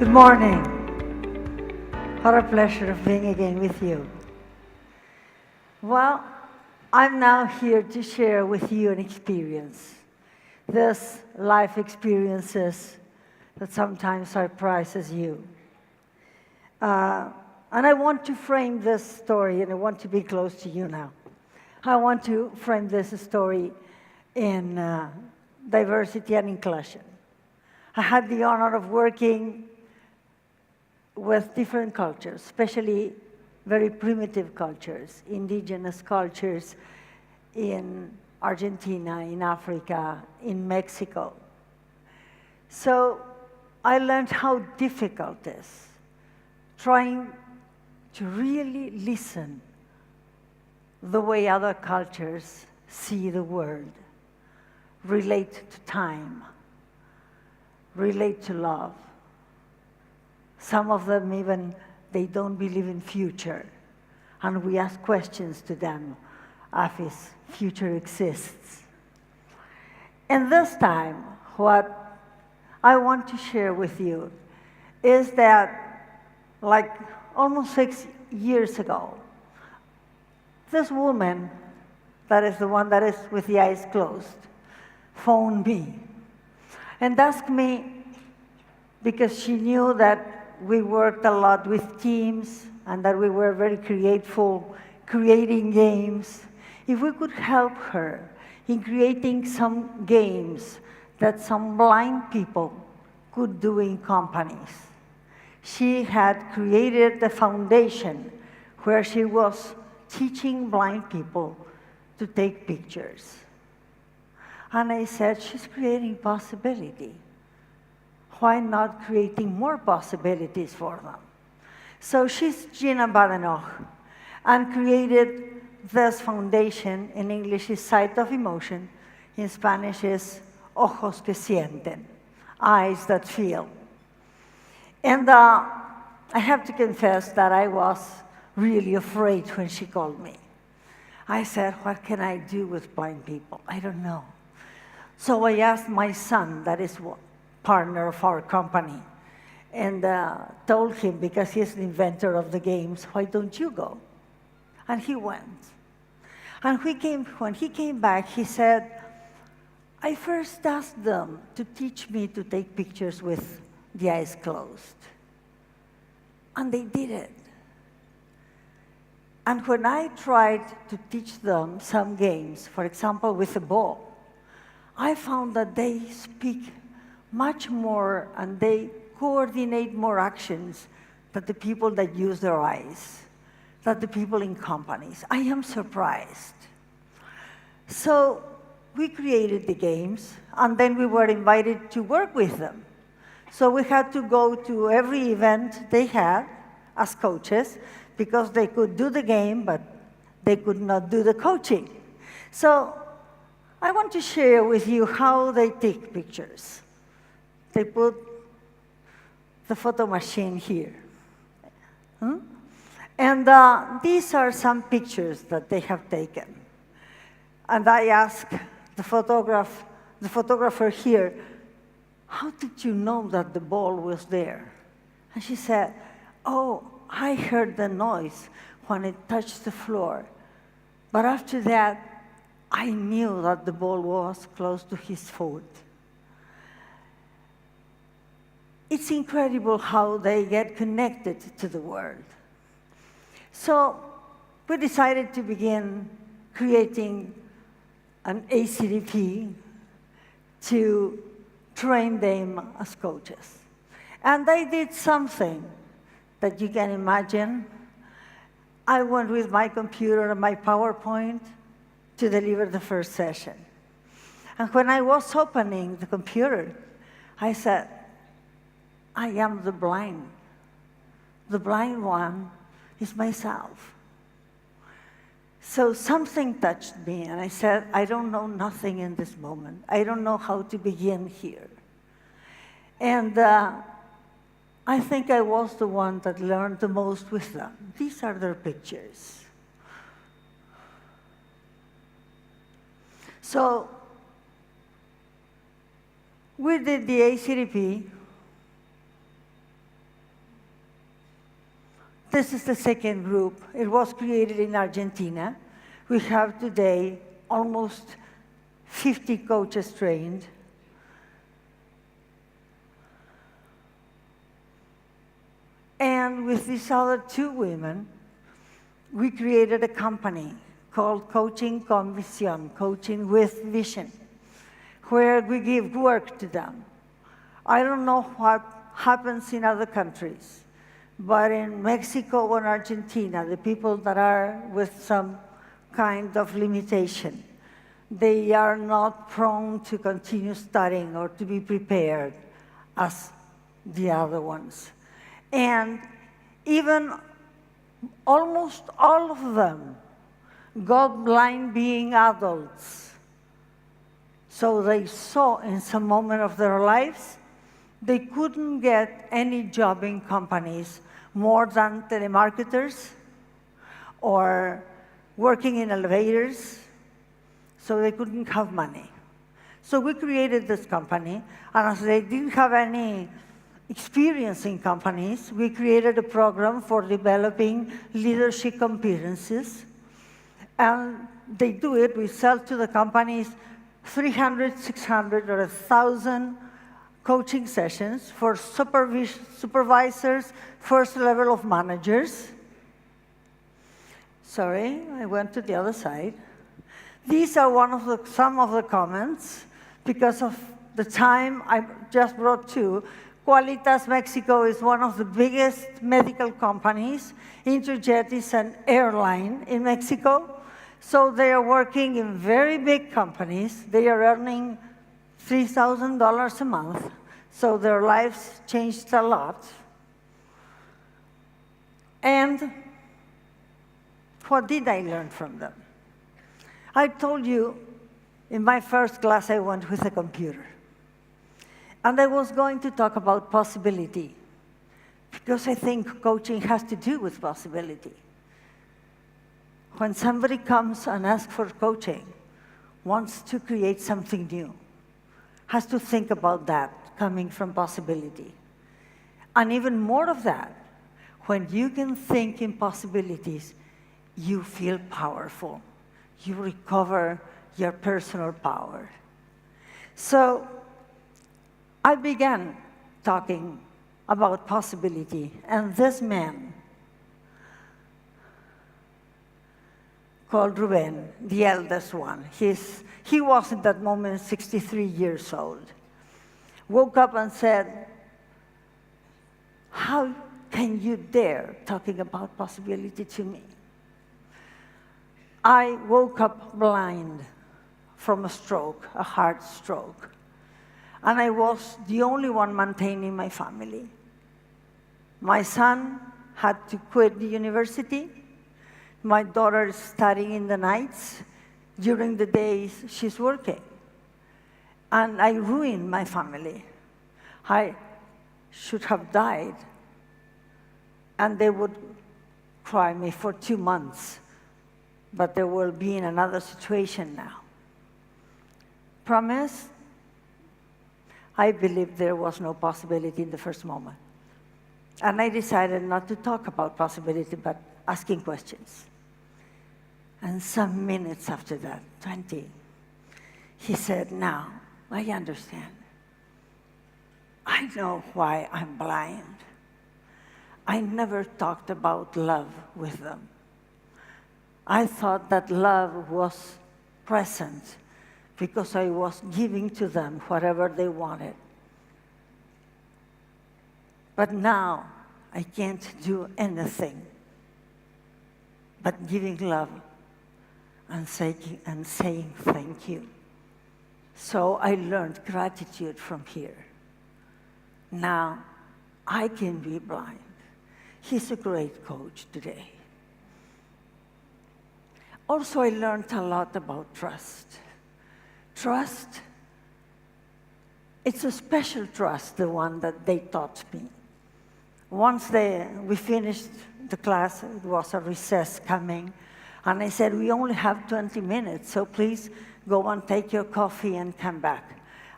Good morning. What a pleasure of being again with you. Well, I'm now here to share with you an experience. These life experiences that sometimes surprises you. And I want to frame this story, and I want to be close to you now. I want to frame this story in diversity and inclusion. I had the honor of working with different cultures, especially very primitive cultures, indigenous cultures in Argentina, in Africa, in Mexico. So I learned how difficult it is trying to really listen the way other cultures see the world, relate to time, relate to love. Some of them even, they don't believe in future. And we ask questions to them if future exists. And this time, what I want to share with you is that, like almost 6 years ago, this woman, that is the one that is with the eyes closed, phoned me and asked me, because she knew that we worked a lot with teams and that we were very creative, creating games, if we could help her in creating some games that some blind people could do in companies. She had created the foundation where she was teaching blind people to take pictures. And I said, she's creating possibility. Why not creating more possibilities for them? So she's Gina Badenoch and created this foundation. In English is Sight of Emotion. In Spanish is Ojos que sienten, eyes that feel. And I have to confess that I was really afraid when she called me. I said, what can I do with blind people? I don't know. So I asked my son, that is partner of our company, and told him, because he's the inventor of the games, why don't you go? And he went. And when he came back, he said, I first asked them to teach me to take pictures with the eyes closed. And they did it. And when I tried to teach them some games, for example, with a ball, I found that they speak much more and they coordinate more actions than the people that use their eyes, than the people in companies. I am surprised. So we created the games, and then we were invited to work with them. So we had to go to every event they had as coaches, because they could do the game, but they could not do the coaching. So I want to share with you how they take pictures. They put the photo machine here. And these are some pictures that they have taken. And I asked the photographer here, how did you know that the ball was there? And she said, oh, I heard the noise when it touched the floor. But after that, I knew that the ball was close to his foot. It's incredible how they get connected to the world. So we decided to begin creating an ACDP to train them as coaches. And I did something that you can imagine. I went with my computer and my PowerPoint to deliver the first session. And when I was opening the computer, I said, I am the blind. The blind one is myself. So something touched me, and I said, I don't know nothing in this moment. I don't know how to begin here. And I think I was the one that learned the most with them. These are their pictures. So we did the ACDP, This is the second group. It was created in Argentina. We have today almost 50 coaches trained. And with these other two women, we created a company called Coaching con Visión, Coaching with Vision, where we give work to them. I don't know what happens in other countries, but in Mexico and Argentina, the people that are with some kind of limitation, they are not prone to continue studying or to be prepared as the other ones. And even almost all of them got blind being adults. So they saw in some moment of their lives, they couldn't get any job in companies more than telemarketers or working in elevators, so they couldn't have money. So we created this company, and as they didn't have any experience in companies, we created a program for developing leadership competencies. And they do it, we sell to the companies 300, 600, or 1,000 coaching sessions for supervisors, first level of managers. Sorry, I went to the other side. These are some of the comments. Because of the time, I just brought two. Qualitas Mexico is one of the biggest medical companies. Interjet is an airline in Mexico. So they are working in very big companies. They are earning $3,000 a month. So their lives changed a lot. And what did I learn from them? I told you in my first class I went with a computer. And I was going to talk about possibility, because I think coaching has to do with possibility. When somebody comes and asks for coaching, wants to create something new, has to think about that coming from possibility. And even more of that, when you can think in possibilities, you feel powerful. You recover your personal power. So I began talking about possibility, and this man, called Ruben, the eldest one, he was at that moment 63 years old, woke up and said, "How can you dare talking about possibility to me?" I woke up blind from a stroke, a heart stroke. And I was the only one maintaining my family. My son had to quit the university. My daughter is studying in the nights. During the days, she's working. And I ruined my family. I should have died. And they would cry me for 2 months. But they will be in another situation now. Promise? I believed there was no possibility in the first moment. And I decided not to talk about possibility, but asking questions. And some minutes after that, 20, he said, "Now, I understand. I know why I'm blind. I never talked about love with them. I thought that love was present because I was giving to them whatever they wanted. But now, I can't do anything but giving love and saying thank you. So I learned gratitude from here. Now, I can be blind." He's a great coach today. Also, I learned a lot about trust. Trust, it's a special trust, the one that they taught me. Once we finished the class, it was a recess coming, and I said, "We only have 20 minutes, so please go and take your coffee and come back."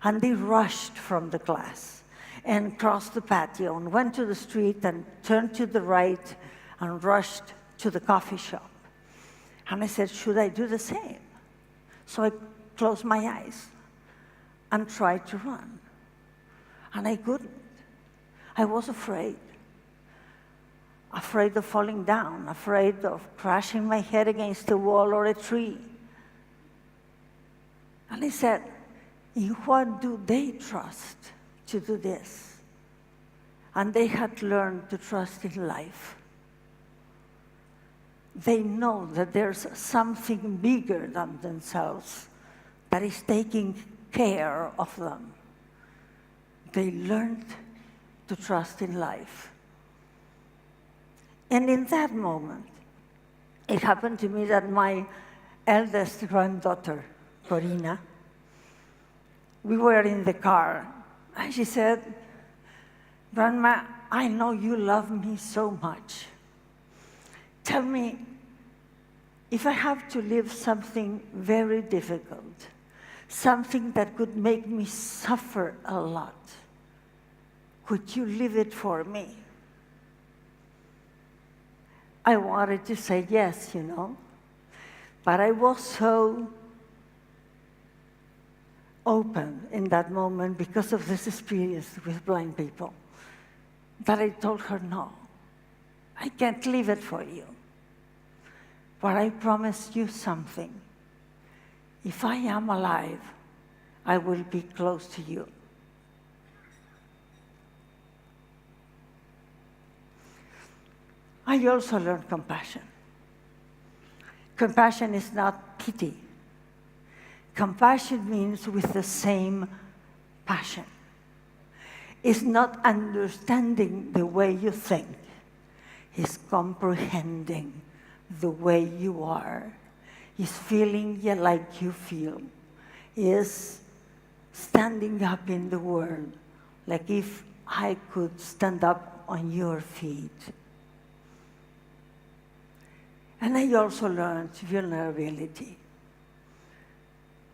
And they rushed from the class and crossed the patio and went to the street and turned to the right and rushed to the coffee shop. And I said, should I do the same? So I closed my eyes and tried to run. And I couldn't. I was afraid of falling down, afraid of crashing my head against a wall or a tree. And I said, in what do they trust to do this? And they had learned to trust in life. They know that there's something bigger than themselves that is taking care of them. They learned to trust in life. And in that moment, it happened to me that my eldest granddaughter, Corina, we were in the car, and she said, Grandma, I know you love me so much. Tell me, if I have to live something very difficult, something that could make me suffer a lot, could you live it for me? I wanted to say yes, you know, but I was so open in that moment because of this experience with blind people that I told her, no, I can't leave it for you. But I promise you something. If I am alive, I will be close to you. I also learned compassion. Compassion is not pity. Compassion means with the same passion. It's not understanding the way you think. It's comprehending the way you are. It's feeling like you feel. It's standing up in the world, like if I could stand up on your feet. And I also learned vulnerability.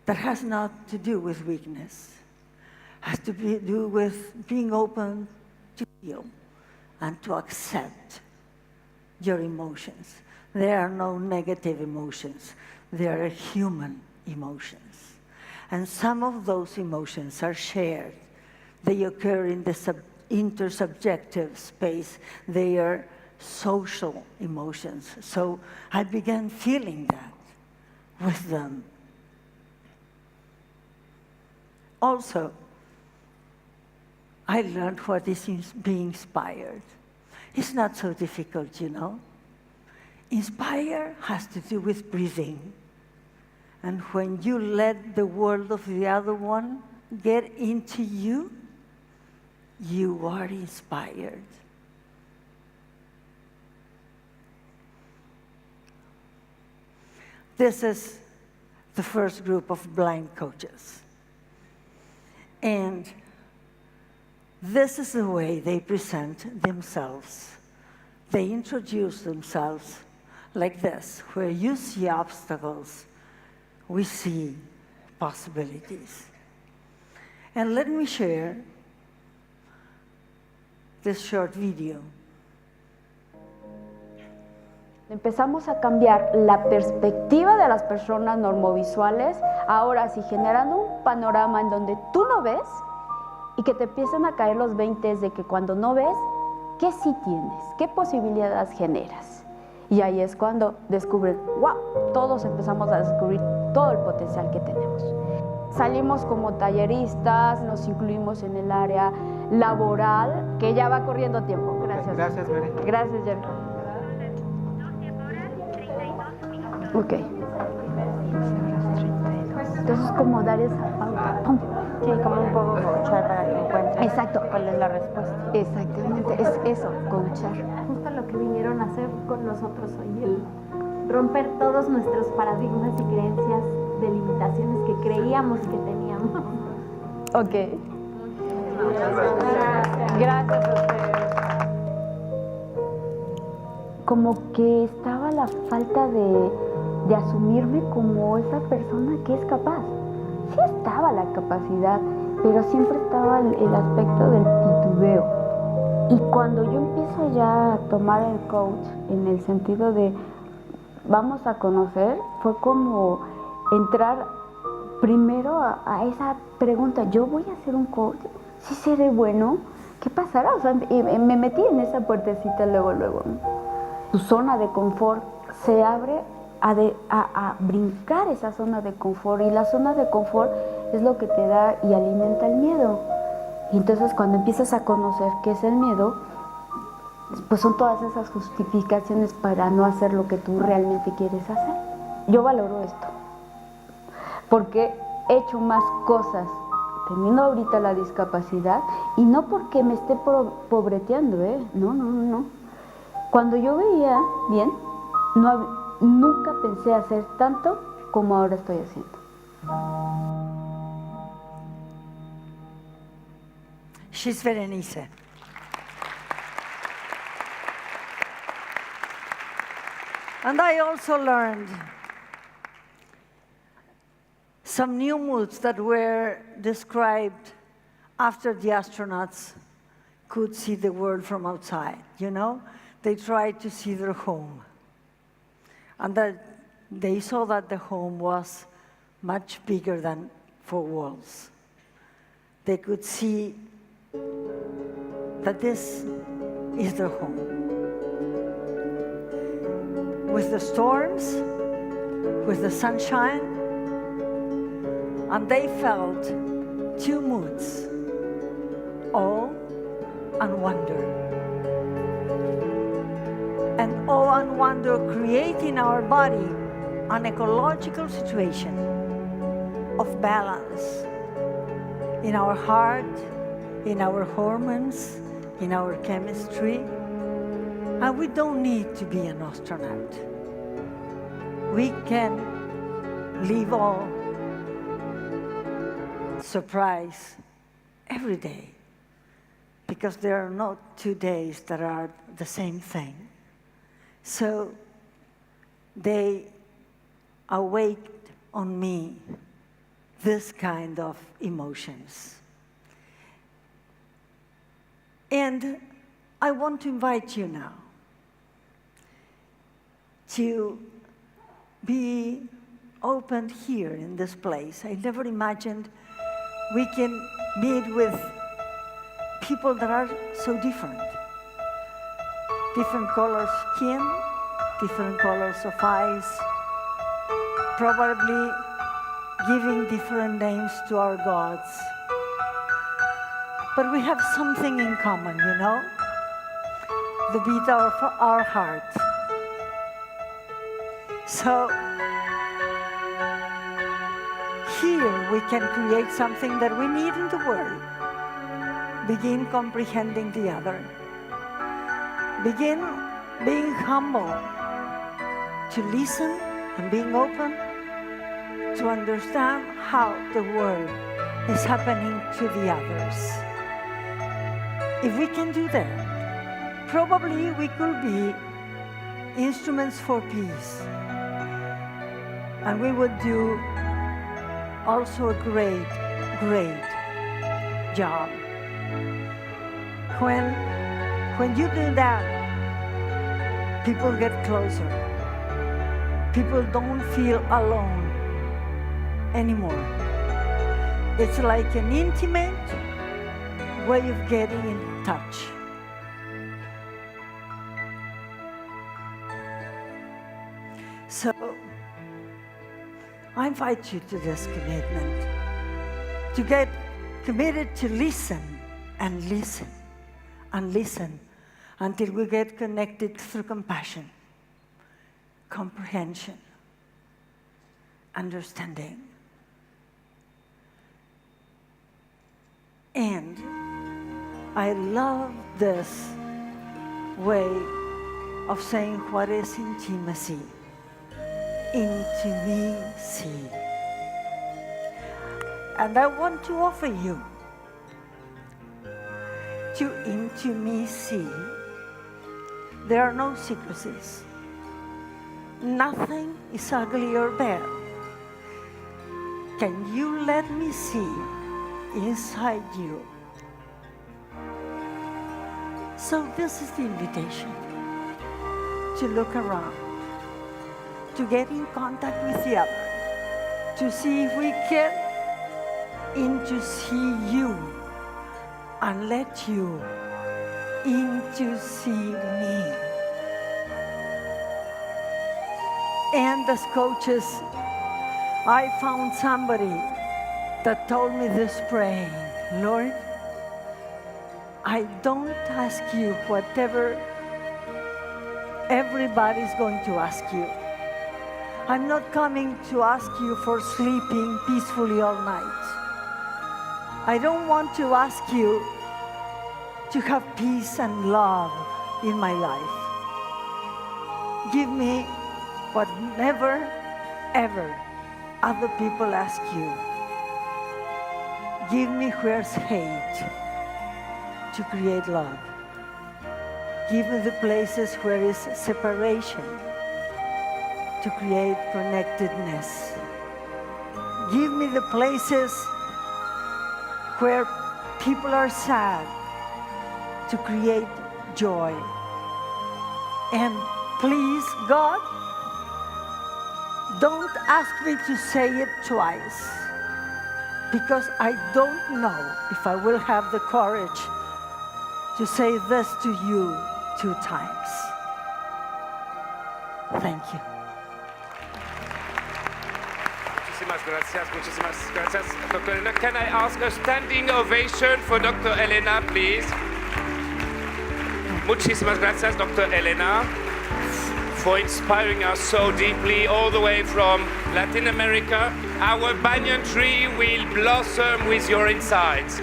That has not to do with weakness. Has to do with being open to feel and to accept your emotions. There are no negative emotions. There are human emotions. And some of those emotions are shared. They occur in the intersubjective space. They are social emotions. So I began feeling that with them. Also, I learned what is being inspired. It's not so difficult, you know. Inspire has to do with breathing. And when you let the world of the other one get into you, you are inspired. This is the first group of blind coaches. And this is the way they present themselves. They introduce themselves like this. Where you see obstacles, we see possibilities. And let me share this short video. Empezamos a cambiar la perspectiva de las personas normovisuales, ahora sí generando un panorama en donde tú no ves y que te empiezan a caer los 20 de que cuando no ves, ¿qué sí tienes? ¿Qué posibilidades generas? Y ahí es cuando descubres, wow, todos empezamos a descubrir todo el potencial que tenemos. Salimos como talleristas, nos incluimos en el área laboral, que ya va corriendo tiempo. Gracias. Gracias, Mary. Gracias, Jerry. Ok. Entonces, como dar esa pauta. ¡Pum! Sí, como un poco coachar para que encuentres Exacto. cuál es la respuesta. Exactamente, es eso, coachar. Justo lo que vinieron a hacer con nosotros hoy, el romper todos nuestros paradigmas y creencias de limitaciones que creíamos que teníamos. Ok. Gracias a ustedes. Como que estaba la falta de asumirme como esa persona que es capaz. Sí estaba la capacidad, pero siempre estaba el aspecto del titubeo. Y cuando yo empiezo ya a tomar el coach en el sentido de vamos a conocer, fue como entrar primero a esa pregunta, ¿yo voy a ser un coach? ¿Sí seré bueno? ¿Qué pasará? O sea, me metí en esa puertecita luego, ¿no? Tu zona de confort se abre a brincar esa zona de confort, y la zona de confort es lo que te da y alimenta el miedo. Y entonces cuando empiezas a conocer qué es el miedo, pues son todas esas justificaciones para no hacer lo que tú realmente quieres hacer. Yo valoro esto, porque he hecho más cosas teniendo ahorita la discapacidad, y no porque me esté pobreteando, no. Cuando yo veía bien, nunca pensé hacer tanto como ahora estoy haciendo. She's Berenice. And I also learned some new moods that were described after the astronauts could see the world from outside, you know? They tried to see their home. And that they saw that the home was much bigger than 4 walls. They could see that this is their home. With the storms, with the sunshine, and they felt 2 moods, awe and wonder. And awe and wonder create in our body an ecological situation of balance in our heart, in our hormones, in our chemistry. And we don't need to be an astronaut. We can live all surprise every day, because there are not 2 days that are the same thing. So they awaked on me this kind of emotions. And I want to invite you now to be open here in this place. I never imagined we can meet with people that are so different. Different colors of skin, different colors of eyes, probably giving different names to our gods. But we have something in common, you know? The beat of our heart. So here we can create something that we need in the world. Begin comprehending the other. Begin being humble to listen and being open to understand how the world is happening to the others. If we can do that, probably we could be instruments for peace. And we would do also a great, great job. When you do that, people get closer. People don't feel alone anymore. It's like an intimate way of getting in touch. So I invite you to this commitment, to get committed to listen and listen and listen until we get connected through compassion, comprehension, understanding. And I love this way of saying what is intimacy. Intimacy. And I want to offer you to intimacy. There are no secrecies. Nothing is ugly or bad. Can you let me see inside you? So this is the invitation, to look around, to get in contact with the other, to see if we can in to see you and let you in to see me. And as coaches, I found somebody that told me this praying, Lord, I don't ask you whatever everybody's going to ask you. I'm not coming to ask you for sleeping peacefully all night. I don't want to ask you to have peace and love in my life. Give me what never, ever other people ask you. Give me where's hate to create love. Give me the places where is separation to create connectedness. Give me the places where people are sad to create joy. And please, God, don't ask me to say it twice, because I don't know if I will have the courage to say this to you 2 times. Thank you. Muchísimas gracias, Dr. Elena. Can I ask a standing ovation for Dr. Elena, please? Muchísimas gracias, Dr. Elena, for inspiring us so deeply all the way from Latin America. Our banyan tree will blossom with your insights.